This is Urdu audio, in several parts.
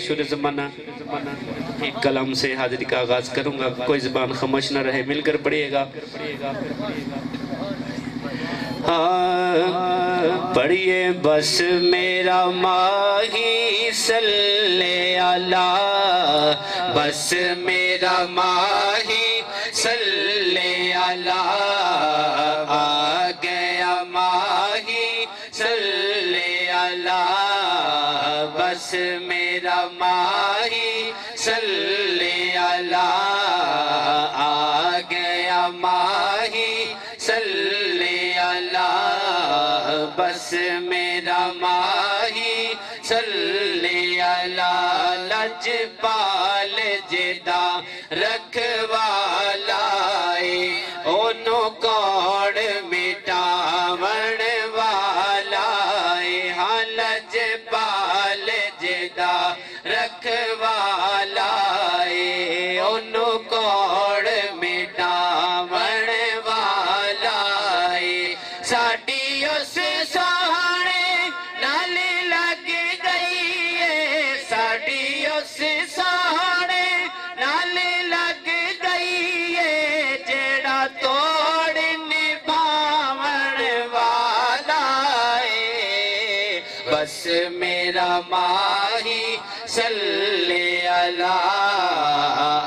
شور زمانہ ایک کلام سے حاضری کا آغاز کروں گا، کوئی زبان خاموش نہ رہے، مل کر پڑھیے گا۔ پڑھیے بس میرا ماہی صلی اللہ، بس میرا ماہی صلی اللہ، آ گیا ماہی صلی اللہ، بس میرا ماہی صلی اللہ، آ گیا ماہی صلی اللہ، بس میرا ماہی صلی اللہ، لجپال جدا رکھوالا اونوں کوڑ مٹاون والا، ہاں لجپال جدا رکھوالا اونوں کوڑ مٹاون والا، ساڈی اس سہانے نال لگ گئی ہے، ساڈی اس سہانے نال لگ گئی ہے، جیڑا توڑ نبھاون والا ہے، بس میرا ماہی صلی اللہ،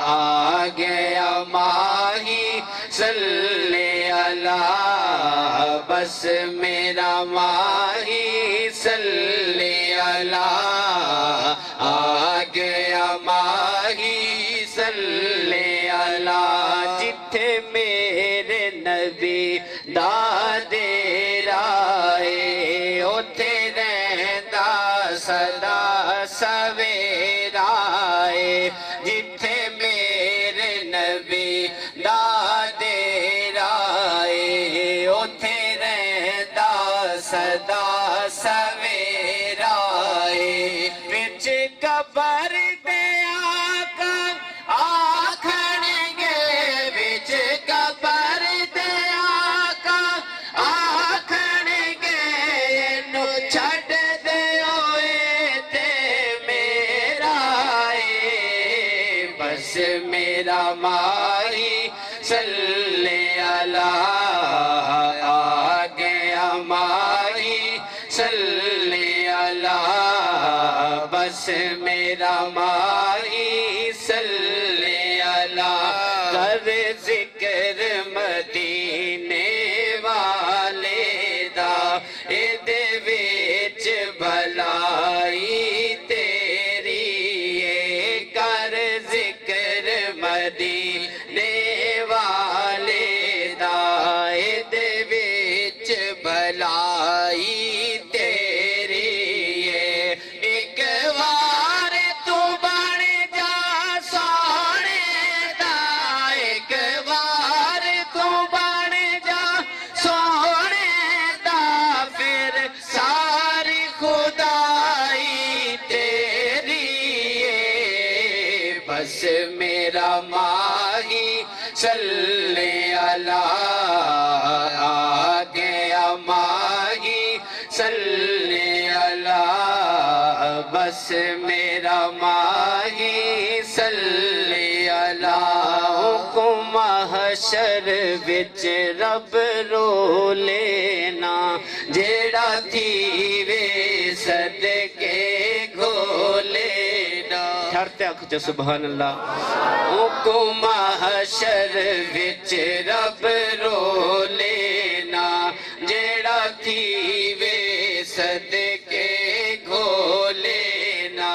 آ گیا ماہی صلی اللہ، بس میرا ماہی صلی اللہ، آ گیا ماہی صلی اللہ، جتھے میرے نبی دا ڈیرا ہے، اوتھے رہندا سدا سویرا ہے، جتھے میرے نبی دا ڈیرا ہے، اوتھے رہندا سدا سویرا ہے، وچ قبر دے آقا آکھن گے، وچ قبر دے آقا آکھن گے، اینو چھڈ دیو تے میرا ہے، بس میرا ماہی صلی اللہ، آ گیا ماہی صلی اللہ، بس میرا ماہی صلی اللہ، کر ذکر مدینے والے دا، ایدے وچ بھلائی تیری ہے، کر ذکر مدینے والے دا، ایدے وچ بھلائی تیری ہے، ایک وار تو بن جا سونے دا، ایک وار تو بن جا سونے دا، پھر ساری خدائی تیری ہے، بس میرا ماہی صلی اللہ، آ گیا ماہی صلی اللہ، بس میرا ماہی صلی اللہ، حکم محشر وچ رب رو لینا، جیڑا تھی وے صدقے گھولینا، ٹھہرتے آنکھ سبحان اللہ، حکم محشر وچ رب رو لینا، جیڑا تھی وے صدقے گھولینا،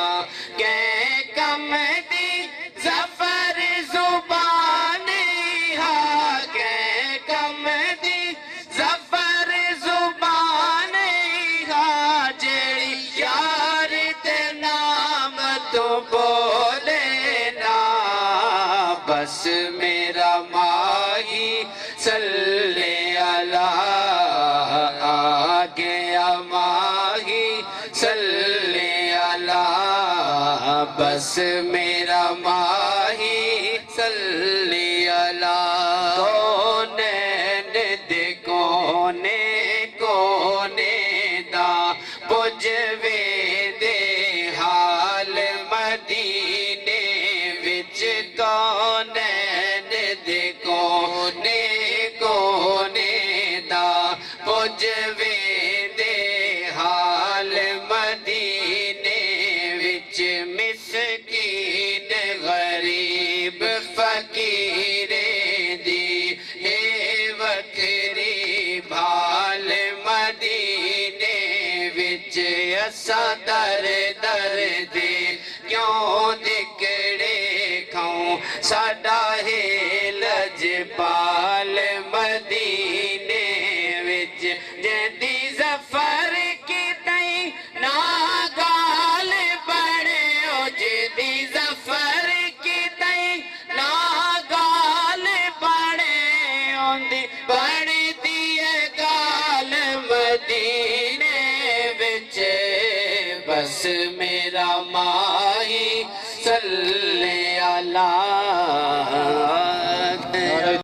کہ کم دی ظفر زبانی ہا، کہ کم دی ظفر زبانی ہا، جیڑی یار دے نام تو بولینا، بس میرا ماہی صلی اللہ، آ گیا ماہی صلی اللہ، بس میرا ماہی صلی اللہ، کونین دے کونے کونے دا، پجوے دے حال مد مدینے وچ کونین دے کونے کونے دا پج ویندے حال مدینے وچ مسکین غریب فقیریں دی ہے وکری بھال مدینے وچ اساں در در دے کیوں دکڑے کھاؤں ساڈا ہے لجپال مدینے وچ جدی ظفر کی تئی نا گال بڑے او جدی ظفر کی تئی نا گال بڑے اوندی بڑی دی گال مدینے وچ بس میرا ماہی صلی